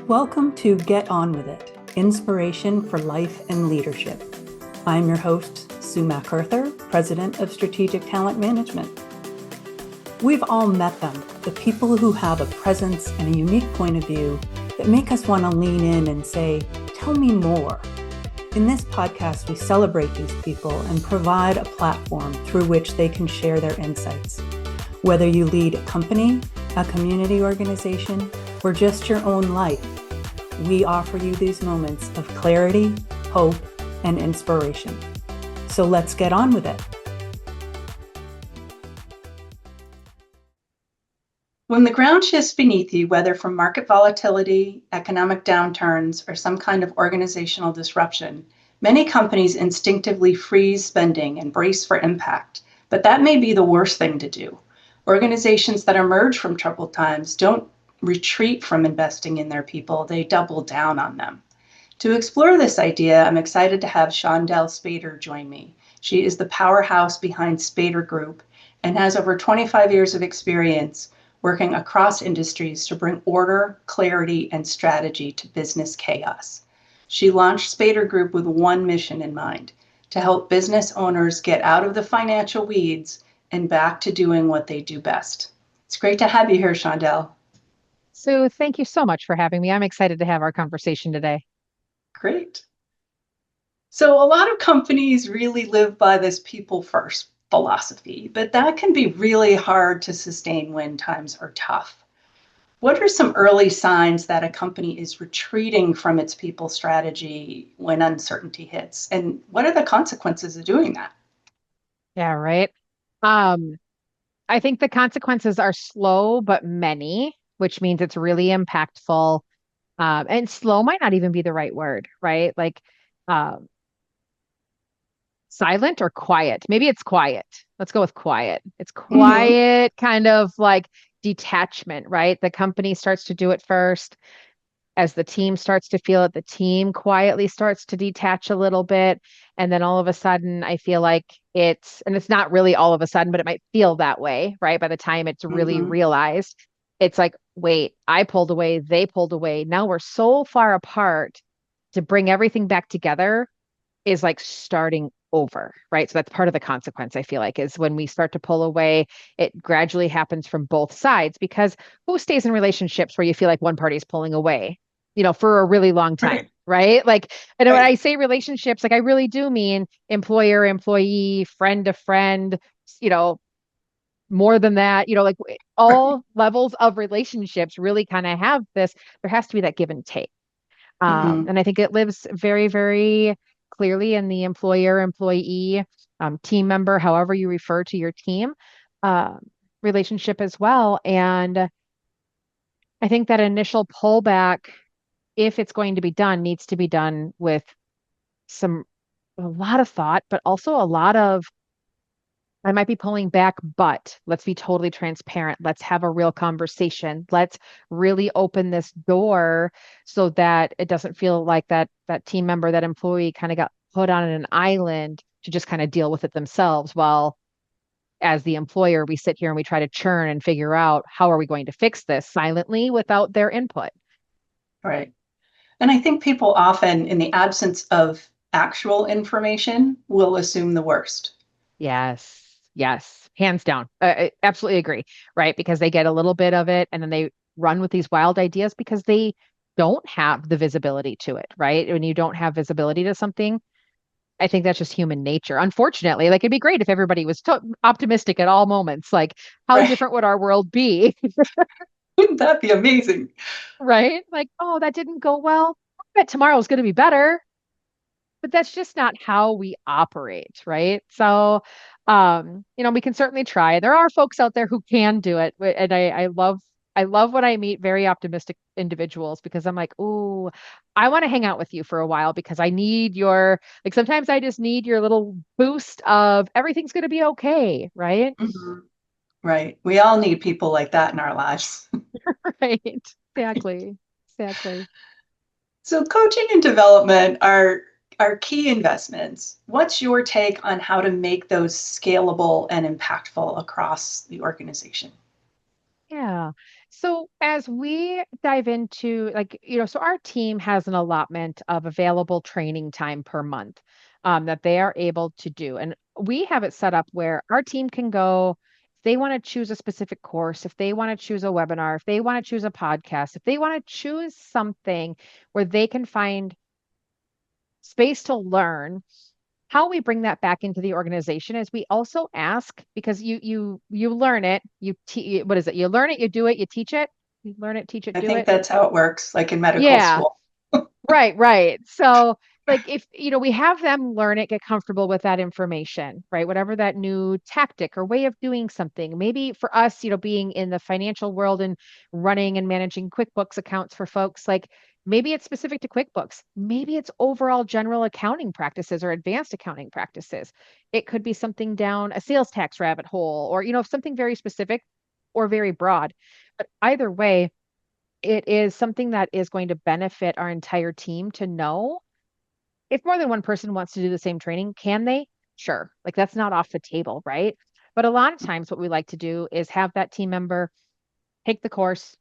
Welcome to Get On With It, Inspiration for Life and Leadership. I'm your host, Sue MacArthur, President of Strategic Talent Management. We've all met them, the people who have a presence and a unique point of view that make us want to lean in and say, tell me more. In this podcast, we celebrate these people and provide a platform through which they can share their insights. Whether you lead a company, a community organization, or just your own life, we offer you these moments of clarity, hope, and inspiration. So let's get on with it. When the ground shifts beneath you, whether from market volatility, economic downturns, or some kind of organizational disruption, many companies instinctively freeze spending and brace for impact. But that may be the worst thing to do. Organizations that emerge from troubled times don't retreat from investing in their people, they double down on them. To explore this idea, I'm excited to have Shawndel Spader join me. She is the powerhouse behind Spader Group and has over 25 years of experience working across industries to bring order, clarity, and strategy to business chaos. She launched Spader Group with one mission in mind, to help business owners get out of the financial weeds and back to doing what they do best. It's great to have you here, Shawndel. So thank you so much for having me. I'm excited to have our conversation today. Great. So a lot of companies really live by this people first philosophy, but that can be really hard to sustain when times are tough. What are some early signs that a company is retreating from its people strategy when uncertainty hits? And what are the consequences of doing that? Yeah, right. Um, I think the consequences are slow but many, which means it's really impactful. And slow might not even be the right word, right? Like um, silent or quiet. Maybe it's quiet. Let's go with quiet. It's Mm-hmm. quiet, kind of like detachment, right? The company starts to do it first. As the team starts to feel it, the team quietly starts to detach a little bit. And then all of a sudden, I feel like and it's not really all of a sudden, but it might feel that way, right? By the time it's really Mm-hmm. realized, it's like, wait, I pulled away, they pulled away. Now we're so far apart to bring everything back together is like starting over, right? So that's part of the consequence, I feel like, is when we start to pull away, it gradually happens from both sides because who stays in relationships where you feel like one party is pulling away, for a really long time, Right. right? Like, and when Right. I say relationships, like I really do mean employer, employee, friend to friend, you know, more than that, like all levels of relationships really kind of have this, there has to be that give and take. Mm-hmm. And I think it lives very, very clearly in the employer, employee, team member, however you refer to your team, uh, relationship as well. And I think that initial pullback, if it's going to be done, needs to be done with some, a lot of thought, but also a lot of I might be pulling back, but let's be totally transparent. Let's have a real conversation. Let's really open this door so that it doesn't feel like that team member, that employee kind of got put on an island to just kind of deal with it themselves. While as the employer, we sit here and we try to churn and figure out how are we going to fix this silently without their input. Right. And I think people often, in the absence of actual information, will assume the worst. Yes, yes, hands down. I absolutely agree, right? Because they get a little bit of it and then they run with these wild ideas because they don't have the visibility to it, right? When you don't have visibility to something, I think that's just human nature. Unfortunately, like it'd be great if everybody was optimistic at all moments. Like, how Right. different would our world be, Wouldn't that be amazing? right? Like, oh, that didn't go well. I bet tomorrow's going to be better. But that's just not how we operate, right? So, we can certainly try. There are folks out there who can do it, and I love when I meet very optimistic individuals because I'm like, ooh, I want to hang out with you for a while because I need like sometimes I just need your little boost of everything's going to be okay, right? Mhm. Right. We all need people like that in our lives. Right. Exactly. Exactly. So coaching and development are key investments. What's your take on how to make those scalable and impactful across the organization? Yeah. So as we dive into so our team has an allotment of available training time per month that they are able to do. And we have it set up where our team can go, if they want to choose a specific course, if they want to choose a webinar, if they want to choose a podcast, if they want to choose something where they can find space to learn. How we bring that back into the organization is we also ask, because you learn it, what is it? You learn it, you do it, you teach it. You learn it, teach it, I do think it. that's how it works, like in medical Yeah. school. Right, right. So, like, if, we have them learn it, get comfortable with that information, right? Whatever that new tactic or way of doing something. Maybe for us, being in the financial world and running and managing QuickBooks accounts for folks, like maybe it's specific to QuickBooks. Maybe it's overall general accounting practices or advanced accounting practices. It could be something down a sales tax rabbit hole or, something very specific or very broad. But either way, it is something that is going to benefit our entire team to know. If more than one person wants to do the same training, can they? Sure. Like that's not off the table, right? But a lot of times what we like to do is have that team member take the course,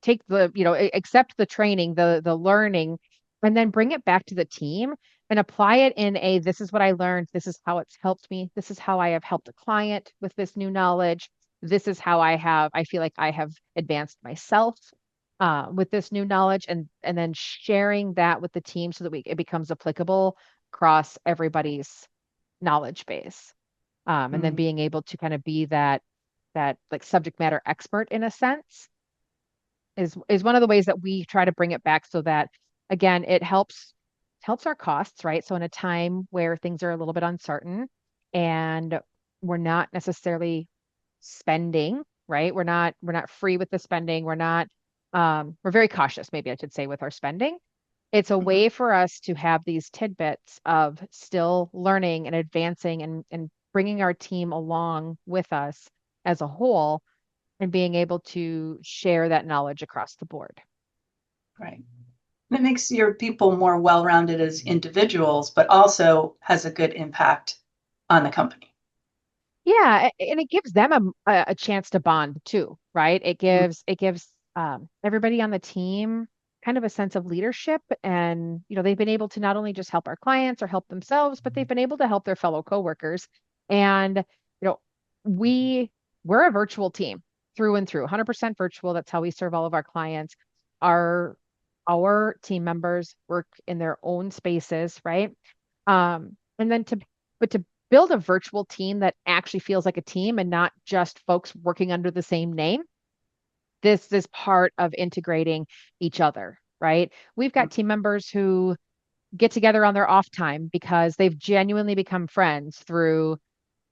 take the, accept the training, the learning, and then bring it back to the team and apply it in a, this is what I learned, this is how it's helped me, this is how I have helped a client with this new knowledge, this is how I feel like I have advanced myself with this new knowledge, and then sharing that with the team so that it becomes applicable across everybody's knowledge base. And then Mm, being able to kind of be that like subject matter expert in a sense is one of the ways that we try to bring it back so that again it helps our costs, right? So in a time where things are a little bit uncertain and we're not necessarily spending, right? We're not free with the spending. We're very cautious, maybe I should say, with our spending. It's a mhm. way for us to have these tidbits of still learning and advancing and bringing our team along with us as a whole and being able to share that knowledge across the board. Right. And it makes your people more well-rounded as individuals, but also has a good impact on the company. Yeah, and it gives them a chance to bond too, right? Mm, It gives everybody on the team kind of a sense of leadership, and they've been able to not only just help our clients or help themselves, but they've been able to help their fellow coworkers. And you know, we we're a virtual team through and through, 100% virtual. That's how we serve all of our clients. Our our team members work in their own spaces, right? And then to build a virtual team that actually feels like a team and not just folks working under the same name. This is part of integrating each other, right? We've mm, got team members who get together on their off time because they've genuinely become friends through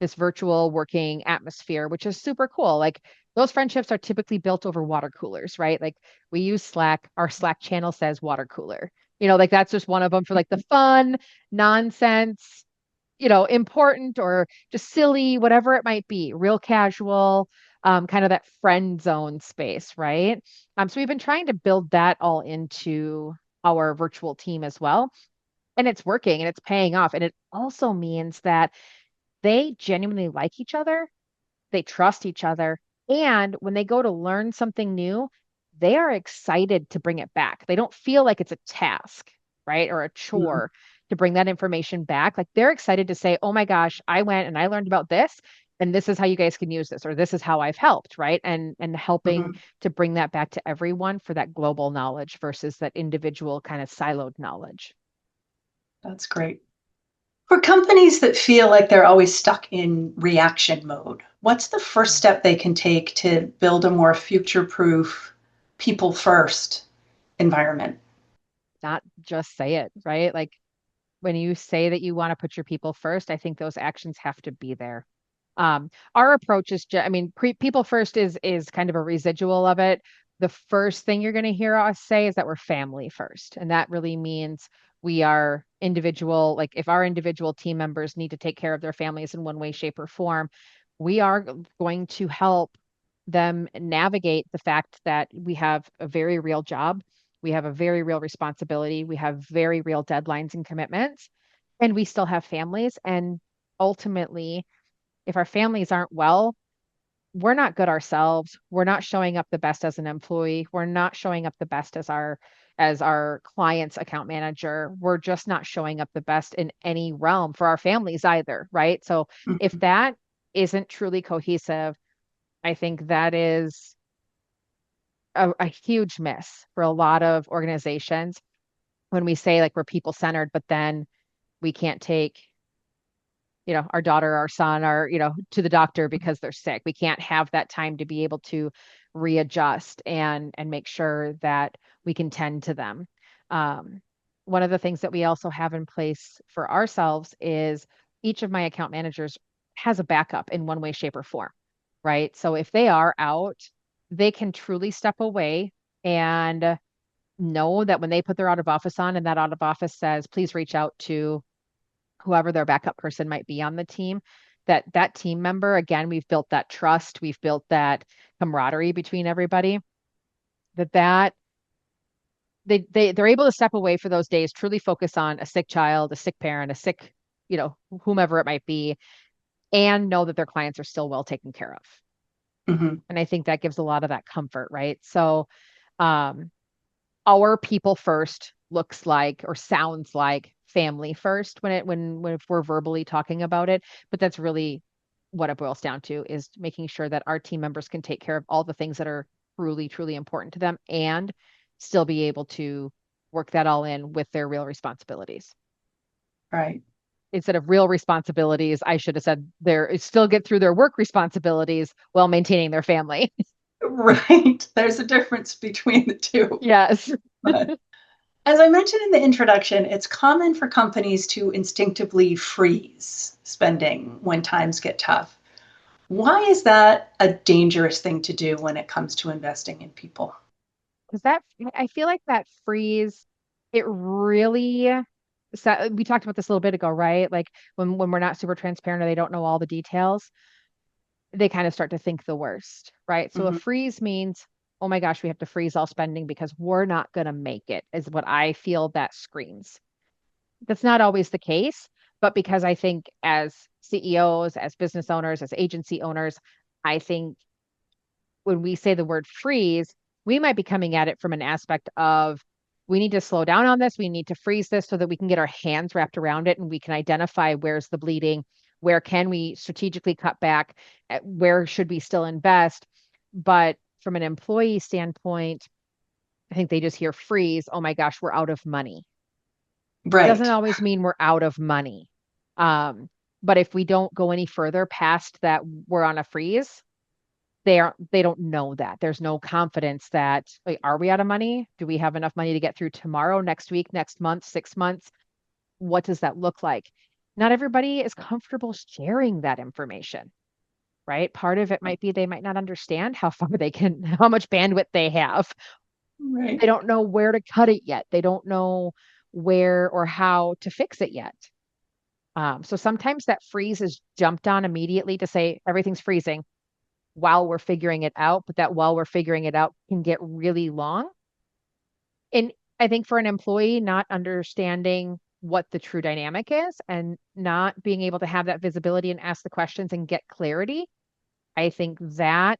this virtual working atmosphere, which is super cool. Like those friendships are typically built over water coolers, right? Like we use Slack, our Slack channel says water cooler. Like that's just one of them for like the fun, nonsense, important or just silly, whatever it might be, real casual, kind of that friend zone space, right? So we've been trying to build that all into our virtual team as well. And it's working and it's paying off. And it also means that they genuinely like each other, they trust each other. And when they go to learn something new, they are excited to bring it back. They don't feel like it's a task, right? Or a mm, chore to bring that information back. Like they're excited to say, oh my gosh, I went and I learned about this. And this is how you guys can use this, or this is how I've helped, right? And helping mhm. to bring that back to everyone for that global knowledge versus that individual kind of siloed knowledge. That's great. For companies that feel like they're always stuck in reaction mode, what's the first step they can take to build a more future-proof, people-first environment? Not just say it, right? Like when you say that you want to put your people first, I think those actions have to be there. Our approach is just, I mean, people first is kind of a residual of it. The first thing you're going to hear us say is that we're family first, and that really means we are individual. Like if our individual team members need to take care of their families in one way, shape, or form, we are going to help them navigate the fact that we have a very real job, we have a very real responsibility, we have very real deadlines and commitments, and we still have families. And ultimately, if our families aren't well, we're not good ourselves. We're not showing up the best as an employee. We're not showing up the best as our client's account manager. We're just not showing up the best in any realm for our families either, right? So if Mhm. that isn't truly cohesive, I think that is a huge miss for a lot of organizations when we say like we're people centered, but then we can't take our daughter, our son, to the doctor because they're sick. We can't have that time to be able to readjust and make sure that we can tend to them. Um, One of the things that we also have in place for ourselves is each of my account managers has a backup in one way, shape, or form, right? So if they are out, they can truly step away and know that when they put their out of office on and that out of office says, please reach out to whoever their backup person might be on the team, that team member, again, we've built that trust, we've built that camaraderie between everybody, that they're able to step away for those days, truly focus on a sick child, a sick parent, a sick, whomever it might be, and know that their clients are still well taken care of. Mhm. And I think that gives a lot of that comfort, right? So um our people first looks like or sounds like family first when if we're verbally talking about it, but that's really what it boils down to is making sure that our team members can take care of all the things that are truly important to them and still be able to work that all in with their real responsibilities. Right. Instead of real responsibilities, I should have said their still get through their work responsibilities while maintaining their family. Right. There's a difference between the two. Yes. But as I mentioned in the introduction, it's common for companies to instinctively freeze spending when times get tough. Why is that a dangerous thing to do when it comes to investing in people? Because I feel like that freeze, it really, so we talked about this a little bit ago, right? Like when we're not super transparent or they don't know all the details, they kind of start to think the worst, right? So a Mhm. freeze means, oh my gosh, we have to freeze all spending because we're not going to make it, is what I feel that screams. That's not always the case, but because I think as CEOs, as business owners, as agency owners, I think when we say the word freeze, we might be coming at it from an aspect of we need to slow down on this. We need to freeze this so that we can get our hands wrapped around it and we can identify where's the bleeding, where can we strategically cut back, where should we still invest. But from an employee standpoint, I think they just hear freeze. Oh my gosh, we're out of money. Doesn't Right. always mean we're out of money. Um, but if we don't go any further past that, we're on a freeze, they don't know that. There's no confidence that, wait, are we out of money? Do we have enough money to get through tomorrow, next week, next month, 6 months? What does that look like? Not everybody is comfortable sharing that information, right? Part of it might be they might not understand how far they can, how much bandwidth they have. Right. They don't know where to cut it yet. They don't know where or how to fix it yet. So sometimes that freeze is jumped on immediately to say everything's freezing while we're figuring it out, but that while we're figuring it out can get really long. And I think for an employee, not understanding what the true dynamic is and not being able to have that visibility and ask the questions and get clarity, I think that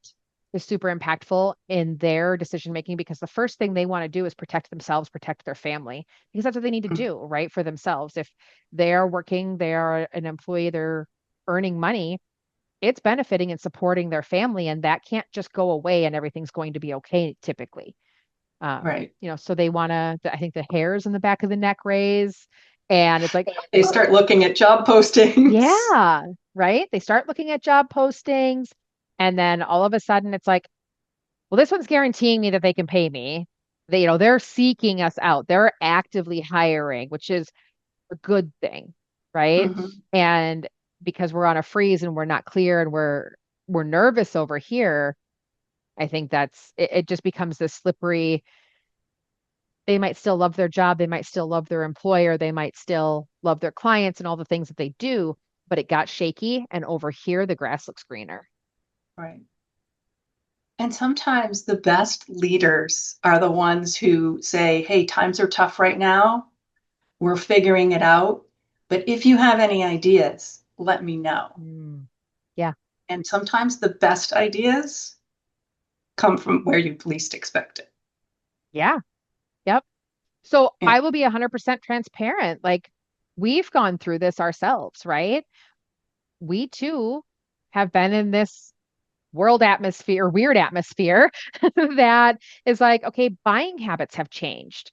is super impactful in their decision making because the first thing they want to do is protect themselves, protect their family, because that's what they need to Mm. do, right? For themselves. If they are working, they are an employee, they're earning money, it's benefiting and supporting their family, and that can't just go away and everything's going to be okay typically. Right. So they want to, I think the hairs in the back of the neck raise, and it's like, They start looking at job postings. yeah, right. They start looking at job postings, and then all of a sudden it's like, well, this one's guaranteeing me that they can pay me. They're seeking us out. They're actively hiring, which is a good thing, right? Mhm. And because we're on a freeze and we're not clear and we're nervous over here, I think it just becomes this slippery. They might still love their job, they might still love their employer, they might still love their clients and all the things that they do, but it got shaky and over here the grass looks greener. Right. And sometimes the best leaders are the ones who say, hey, times are tough right now. We're figuring it out. But if you have any ideas, let me know. Mm, yeah. And sometimes the best ideas come from where you least expect it. Yeah. Yep. So Yeah. I will be 100% transparent. Like we've gone through this ourselves, right? We too have been in this world atmosphere, weird atmosphere that is like, okay, buying habits have changed.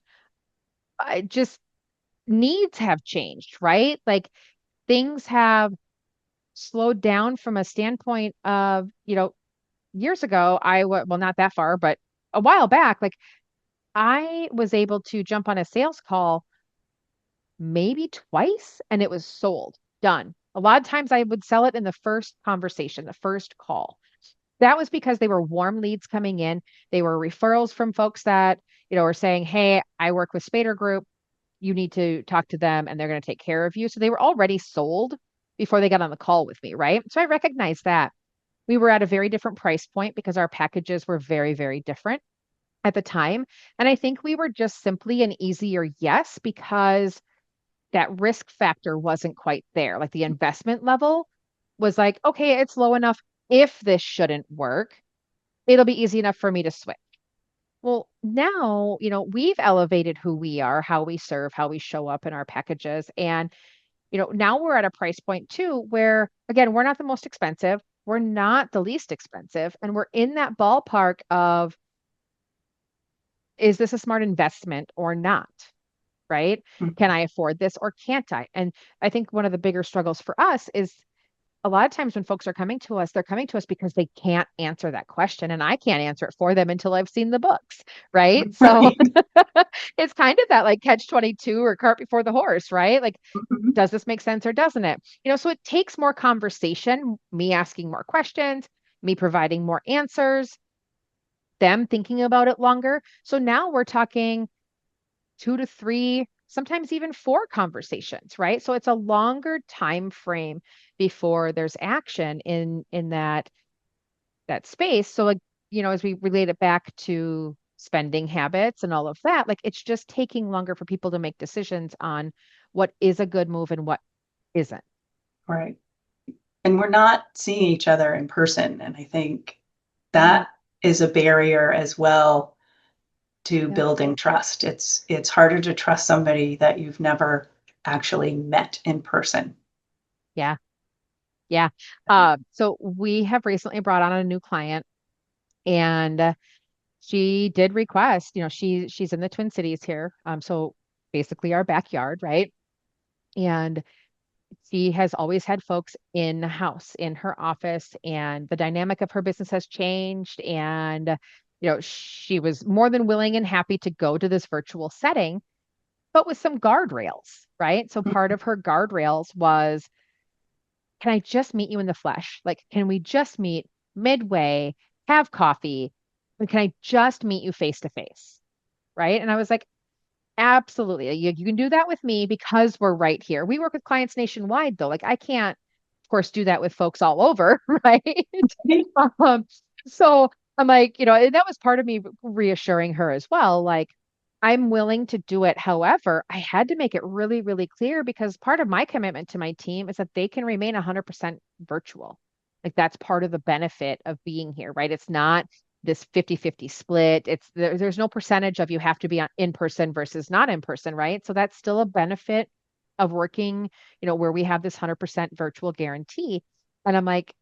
Just needs have changed, right? Like things have slowed down from a standpoint of, years ago, well, not that far, but a while back, like I was able to jump on a sales call maybe twice and it was sold, done. A lot of times I would sell it in the first conversation, the first call. That was because they were warm leads coming in. They were referrals from folks that, were saying, hey, I work with Spader Group. You need to talk to them and they're going to take care of you. So they were already sold before they got on the call with me, right? So I recognized that. We were at a very different price point because our packages were very, very different at the time. And I think we were just simply an easier yes because that risk factor wasn't quite there. Like the investment level was like, okay, it's low enough. If this shouldn't work, it'll be easy enough for me to switch. Well, now, we've elevated who we are, how we serve, how we show up in our packages. And, now we're at a price point too, where again, we're not the most expensive. We're not the least expensive. And we're in that ballpark of, is this a smart investment or not? Right? Can Mhm. I afford this or can't I? And I think one of the bigger struggles for us is a lot of times when folks are coming to us, they're coming to us because they can't answer that question. And I can't answer it for them until I've seen the books. Right. So Right. it's kind of that like catch 22 or cart before the horse, right? Like, Mhm. does this make sense or doesn't it? So it takes more conversation, me asking more questions, me providing more answers, them thinking about it longer. So now we're talking 2 to 3, sometimes even 4 conversations, right? So it's a longer time frame before there's action in that space. So like, as we relate it back to spending habits and all of that, like it's just taking longer for people to make decisions on what is a good move and what isn't. Right. And we're not seeing each other in person. And I think Right. that is a barrier as well to Yep. building trust. It's harder to trust somebody that you've never actually met in person. Yeah. Yeah. So we have recently brought on a new client and she did request, she's in the Twin Cities here. So basically our backyard, right? And she has always had folks in the house, in her office, and the dynamic of her business has changed. And, she was more than willing and happy to go to this virtual setting, but with some guardrails, right? So part of her guardrails was, can I just meet you in the flesh? Like, can we just meet midway, have coffee? And can I just meet you face to face? Right. And I was like, absolutely. You can do that with me because we're right here. We work with clients nationwide, though. Like, I can't, of course, do that with folks all over. Right. Um, so I'm like, and that was part of me reassuring her as well. Like, I'm willing to do it. However, I had to make it really, really clear because part of my commitment to my team is that they can remain 100% virtual. Like, that's part of the benefit of being here, right? It's not this 50-50 split. There's no percentage of you have to be in person versus not in person, right? So that's still a benefit of working, where we have this 100% virtual guarantee. And I'm like,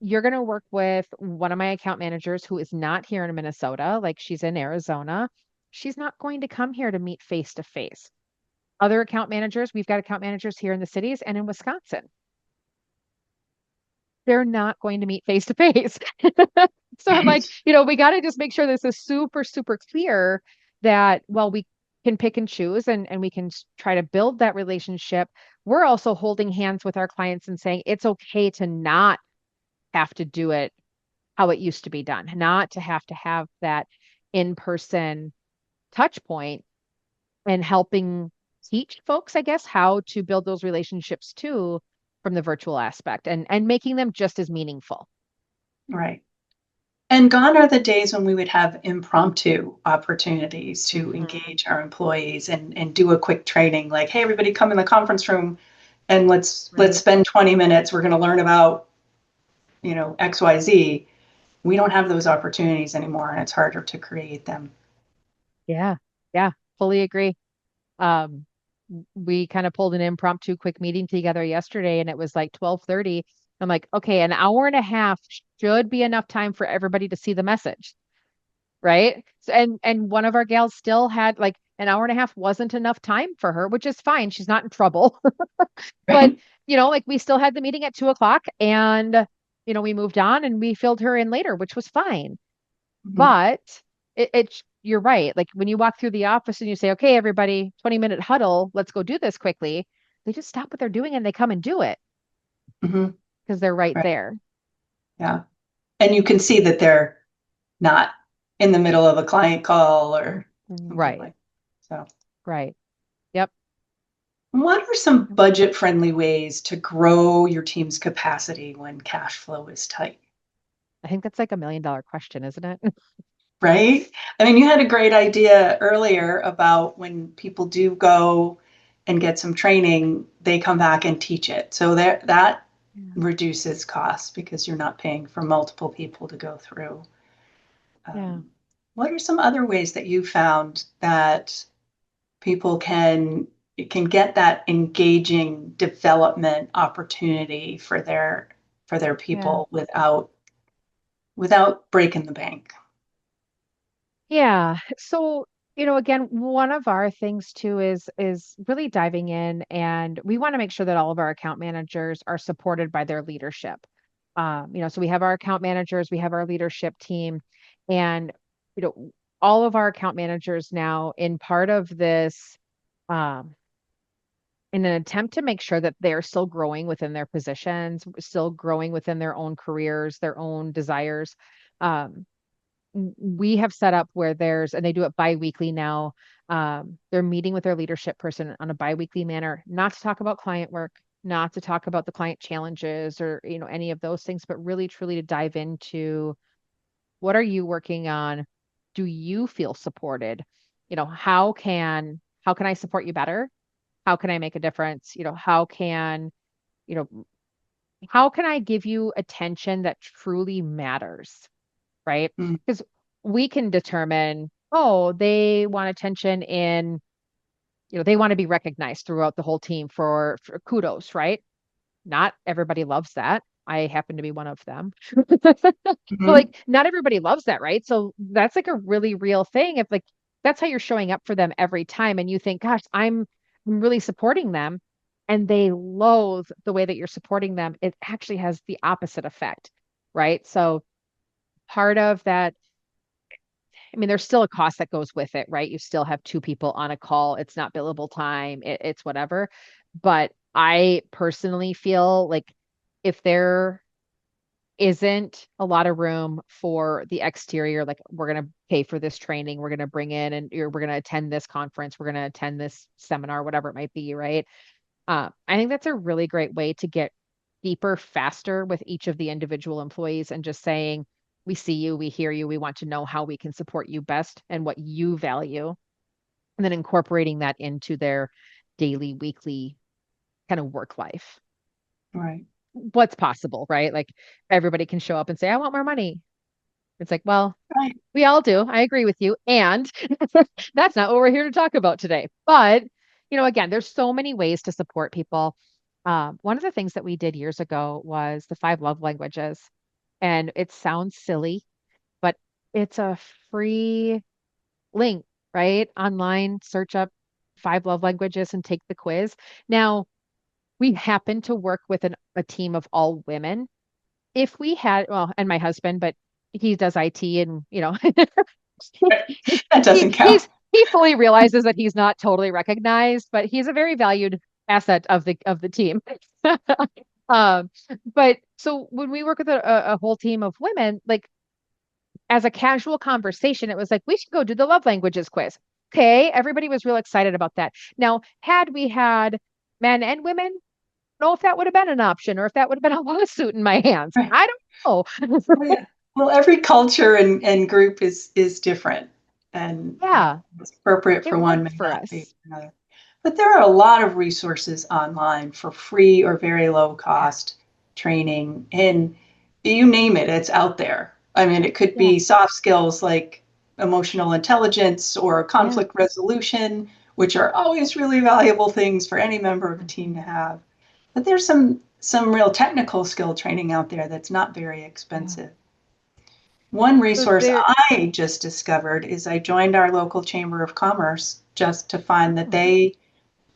you're going to work with one of my account managers who is not here in Minnesota, like she's in Arizona. She's not going to come here to meet face to face. Other account managers, we've got account managers here in the cities and in Wisconsin. They're not going to meet face to face. So I'm like, we got to just make sure this is super, super clear that while we can pick and choose and we can try to build that relationship, we're also holding hands with our clients and saying it's okay to not have to do it how it used to be done, not to have that in-person touch point and helping teach folks, I guess, how to build those relationships too from the virtual aspect and making them just as meaningful. Right. And gone are the days when we would have impromptu opportunities to Mhm. engage our employees and do a quick training like, hey, everybody come in the conference room and let's Right. spend 20 minutes. We're going to learn about XYZ. We don't have those opportunities anymore, and it's harder to create them. Yeah. Yeah. Fully agree. Um, we kind of pulled an impromptu quick meeting together yesterday and it was like 12:30. I'm like, okay, an hour and a half should be enough time for everybody to see the message, right? So, and one of our gals still had like an hour and a half wasn't enough time for her, which is fine. She's not in trouble. But Right. like we still had the meeting at 2 o'clock and we moved on and we filled her in later, which was fine. Mhm. But you're right. Like when you walk through the office and you say, okay, everybody, 20-minute huddle, let's go do this quickly. They just stop what they're doing and they come and do it Mhm. because they're right Right. there. Yeah. And you can see that they're not in the middle of a client call or something Right. like that. So, Right. Yep. what are some budget-friendly ways to grow your team's capacity when cash flow is tight? I think that's like $1 million question, isn't it? Right? I mean, you had a great idea earlier about when people do go and get some training, they come back and teach it. So that Yeah. reduces costs because you're not paying for multiple people to go through. Yeah. Um, what are some other ways that you found that people can get that engaging development opportunity for their Yeah. people without breaking the bank? Yeah. So, again, one of our things too is really diving in and we want to make sure that all of our account managers are supported by their leadership. So we have our account managers, we have our leadership team, and you know, all of our account managers now in part of this um in an attempt to make sure that they're still growing within their positions, still growing within their own careers, their own desires. Um, we have set up where and they do it biweekly now. They're meeting with their leadership person on a biweekly manner, not to talk about client work, not to talk about the client challenges or, any of those things, but really truly to dive into what are you working on? Do you feel supported? How can I support you better? How can I make a difference? You know, how can I give you attention that truly matters? Right? Mm, Because we can determine, oh, they want attention they want to be recognized throughout the whole team for kudos, right? Not everybody loves that. I happen to be one of them. But mhm. like not everybody loves that, right? So that's like a really real thing. If like that's how you're showing up for them every time and you think, gosh, I'm really supporting them and they loathe the way that you're supporting them, it actually has the opposite effect, right? So part of that, I mean, there's still a cost that goes with it, right? You still have two people on a call. It's not billable time, it's whatever. But I personally feel like if there isn't a lot of room for the exterior, like we're going to pay for this training, we're going to bring in and we're going to attend this conference, we're going to attend this seminar, whatever it might be, right? I think that's a really great way to get deeper faster with each of the individual employees and just saying, we see you, we hear you, we want to know how we can support you best and what you value, and then incorporating that into their daily, weekly kind of work life. Right. What's possible, right? Like everybody can show up and say, I want more money. It's like, well, Right. we all do. I agree with you. And that's not what we're here to talk about today. But, again, there's so many ways to support people. One of the things that we did years ago was the 5 love languages. And it sounds silly, but it's a free link, right? Online, search up 5 love languages and take the quiz. Now, we happen to work with a team of all women. If we had, well, and my husband, but he does IT and, That he doesn't count. he fully realizes that he's not totally recognized, but he's a very valued asset of the team. Um, but so when we work with a whole team of women, like as a casual conversation, it was like, we should go do the love languages quiz. Okay, everybody was real excited about that. Now, had we had men and women, I don't know if that would have been an option or if that would have been a lawsuit in my hands. Right. I don't know. Oh, yeah. Well, every culture and group is different, and Yeah, what's appropriate it for one worked may for not be us. for another. But there are a lot of resources online for free or very low Yeah. cost training. And you name it, it's out there. I mean, it could Yeah. be soft skills like emotional intelligence or Yeah. conflict resolution, which are always really valuable things for any member of a team Mhm. to have. But there's some real technical skill training out there that's not very Yeah. expensive. One So resource there, I just discovered is I joined our local chamber of commerce just to find that oh, they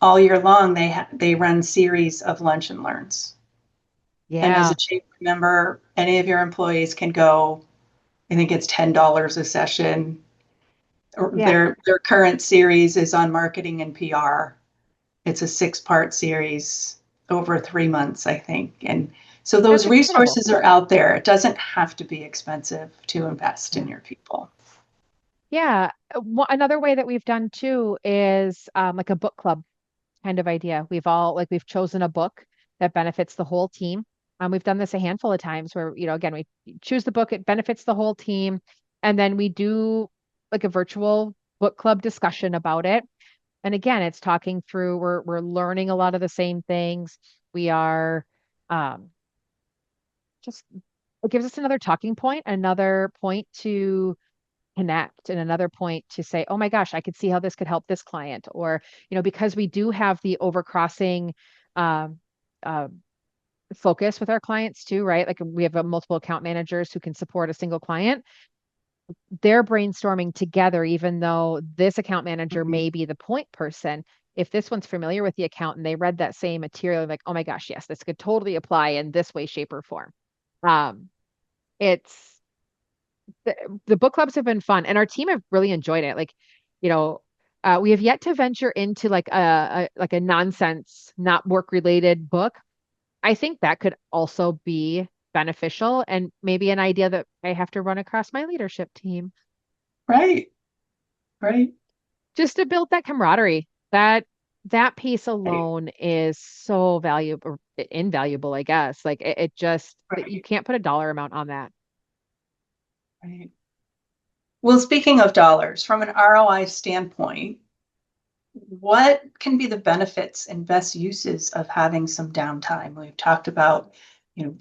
all year long they run series of lunch and learns. And as a yeah. chamber member, any of your employees can go. I think it's $10 a session. Yeah. Their current series is on marketing and PR. It's a 6-part series over 3 months, I think. And so That's those incredible. resources are out there. It doesn't have to be expensive to invest in Yeah. your people. Yeah. Another way that we've done too is like a book club kind of idea. We've chosen a book that benefits the whole team. We've done this a handful of times where, again, we choose the book, it benefits the whole team, and then we do like a virtual book club discussion about it. And again, it's talking through, we're learning a lot of the same things. We are um, just it gives us another talking point, another point to connect, and another point to say, oh my gosh, I could see how this could help this client. Or, because we do have the overcrossing um, uh, focus with our clients too, right? Like we have multiple account managers who can support a single client. They're brainstorming together, even though this account manager Mhm. may be the point person. If this one's familiar with the account and they read that same material, like, oh my gosh, yes, this could totally apply in this way, shape, or form. Um, it's the book clubs have been fun and our team have really enjoyed it. Like, you know, we have yet to venture into like a nonsense, not work related book. I think that could also be beneficial and maybe an idea that I have to run across my leadership team Right, right, just to build that camaraderie. That piece right, alone is so valuable, invaluable, I guess. Like it just that you right, can't put a dollar amount on that. right. Well, speaking of dollars, from an ROI standpoint, what can be the benefits and best uses of having some downtime? We've talked about,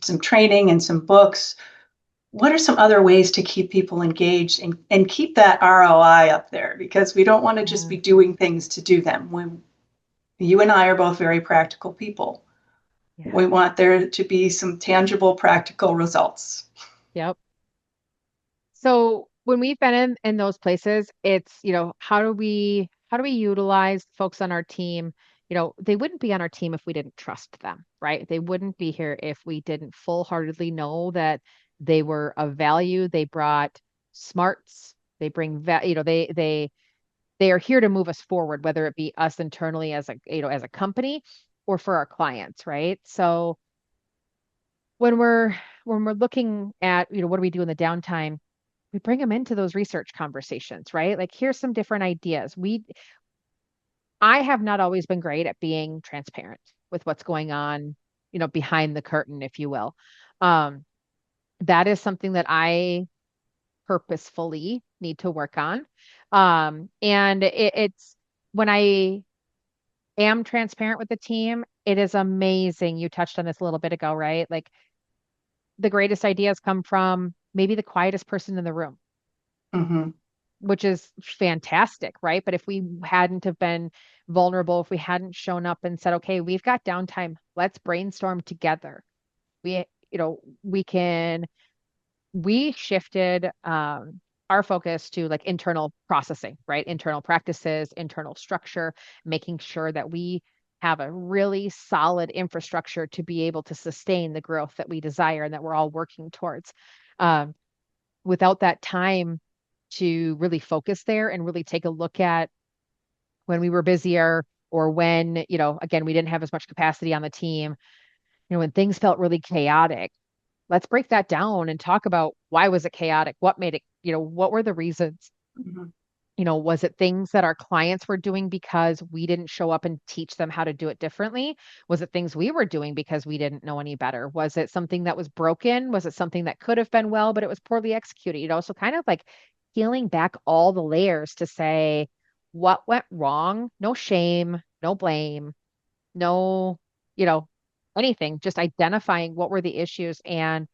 some training and some books. What are some other ways to keep people engaged and keep that ROI up there? Because we don't want to just Yeah. be doing things to do them. You and I are both very practical people. Yeah. We want there to be some tangible, practical results. Yep. So when we've been in those places, it's, how do we utilize folks on our team? They wouldn't be on our team if we didn't trust them, right? They wouldn't be here if we didn't full-heartedly know that they were of value. They brought smarts. They bring va they are here to move us forward, whether it be us internally as a company or for our clients, right? So when we're looking at, what do we do in the downtime? We bring them into those research conversations, right? Like, here's some different ideas. I have not always been great at being transparent with what's going on, behind the curtain, if you will. Um, that is something that I purposefully need to work on. And it's when I am transparent with the team, it is amazing. You touched on this a little bit ago, right? Like the greatest ideas come from maybe the quietest person in the room, Mhm. which is fantastic, right? But if we hadn't have been vulnerable, if we hadn't shown up and said, okay, we've got downtime, let's brainstorm together. We, we shifted our focus to like internal processing, right? Internal practices, internal structure, making sure that we have a really solid infrastructure to be able to sustain the growth that we desire and that we're all working towards. Um, Without that time to really focus there and really take a look at when we were busier or when, again, we didn't have as much capacity on the team, when things felt really chaotic, let's break that down and talk about why was it chaotic? What made it, what were the reasons? Mhm. Was it things that our clients were doing because we didn't show up and teach them how to do it differently? Was it things we were doing because we didn't know any better? Was it something that was broken? Was it something that could have been well, but it was poorly executed? So kind of like peeling back all the layers to say what went wrong, no shame, no blame, no, you know, anything, just identifying what were the issues and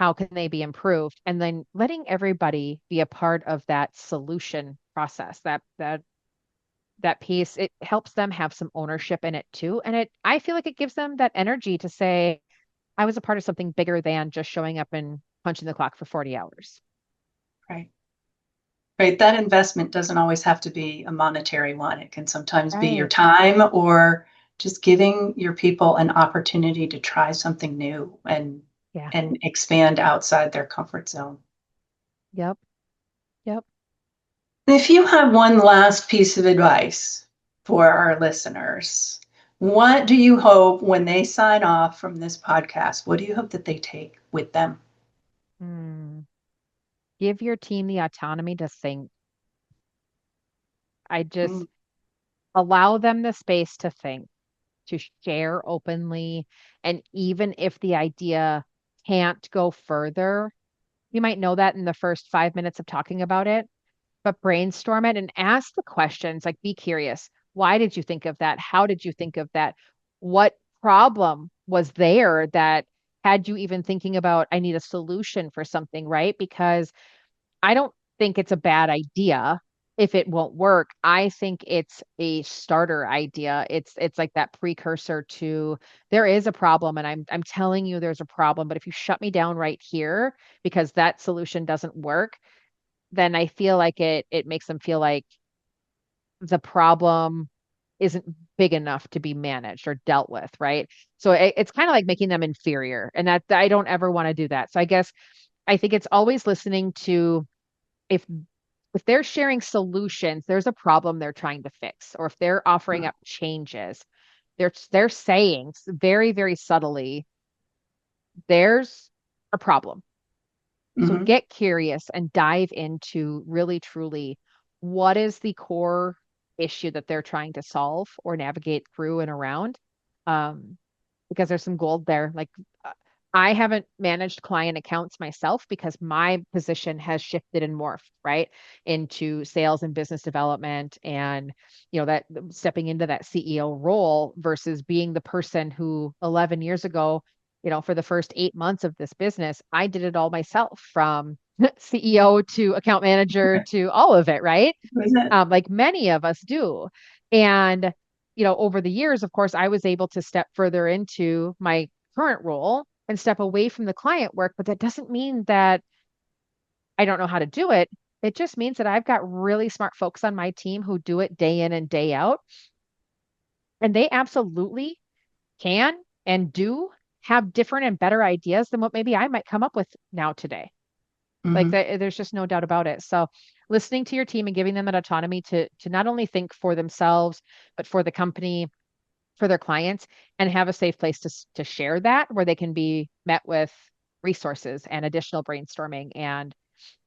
how can they be improved? And then letting everybody be a part of that solution process, that piece, it helps them have some ownership in it too. And I feel like it gives them that energy to say, I was a part of something bigger than just showing up and punching the clock for 40 hours. Right. Right. That investment doesn't always have to be a monetary one. It can sometimes be your Right. time or just giving your people an opportunity to try something new Yeah. and expand outside their comfort zone. Yep. Yep. If you have one last piece of advice for our listeners, what do you hope when they sign off from this podcast? What do you hope that they take with them? Hmm. Give your team the autonomy to think. I Mm, just allow them the space to think, to share openly. And even if the idea can't go further, you might know that in the first 5 minutes of talking about it, but brainstorm it and ask the questions, like be curious. Why did you think of that? How did you think of that? What problem was there that had you even thinking about, I need a solution for something, right? Because I don't think it's a bad idea if it won't work. I think it's a starter idea. It's like that precursor to there is a problem and I'm telling you there's a problem, but if you shut me down right here because that solution doesn't work, then I feel like it makes them feel like the problem isn't big enough to be managed or dealt with, right? So it's kind of like making them inferior, and that I don't ever want to do that. So I guess I think it's always listening to if if they're sharing solutions, there's a problem they're trying to fix, or if they're offering mm, up changes, they're saying very, very subtly, there's a problem. So mhm, get curious and dive into really truly what is the core issue that they're trying to solve or navigate through and around. Um, because there's some gold there. Like uh, I haven't managed client accounts myself because my position has shifted and morphed, right, into sales and business development and that stepping into that CEO role versus being the person who 11 years ago, for the first 8 months of this business, I did it all myself from CEO to account manager to all of it, right? was it? Like many of us do. And, over the years, of course, I was able to step further into my current role and step away from the client work, but that doesn't mean that I don't know how to do it. It just means that I've got really smart folks on my team who do it day in and day out, and they absolutely can and do have different and better ideas than what maybe I might come up with now today. Like Mhm. there's just no doubt about it. So listening to your team and giving them that autonomy to not only think for themselves, but for the company, for their clients, and have a safe place to share that where they can be met with resources and additional brainstorming and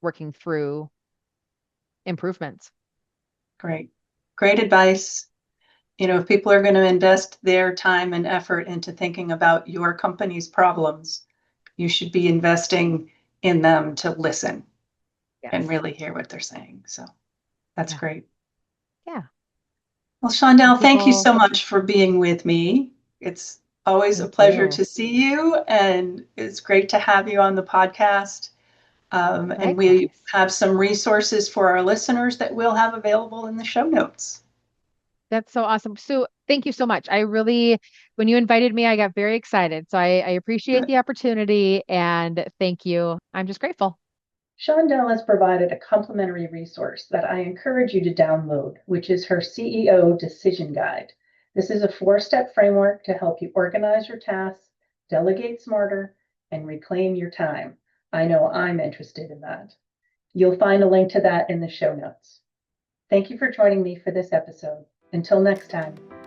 working through improvements. Great. Great advice. If people are going to invest their time and effort into thinking about your company's problems, you should be investing in them to listen and Yes. really hear what they're saying. So that's Yeah. great. Yeah. Well, And Shawndel, thank you people, so much for being with me. It's always a thank pleasure you. to see you, and it's great to have you on the podcast. And we Likewise. have some resources for our listeners that we'll have available in the show notes. That's so awesome. So thank you so much. When you invited me, I got very excited. So I appreciate Good. the opportunity and thank you. I'm just grateful. Shawndel has provided a complimentary resource that I encourage you to download, which is her CEO Decision Guide. This is a 4-step framework to help you organize your tasks, delegate smarter, and reclaim your time. I know I'm interested in that. You'll find a link to that in the show notes. Thank you for joining me for this episode. Until next time.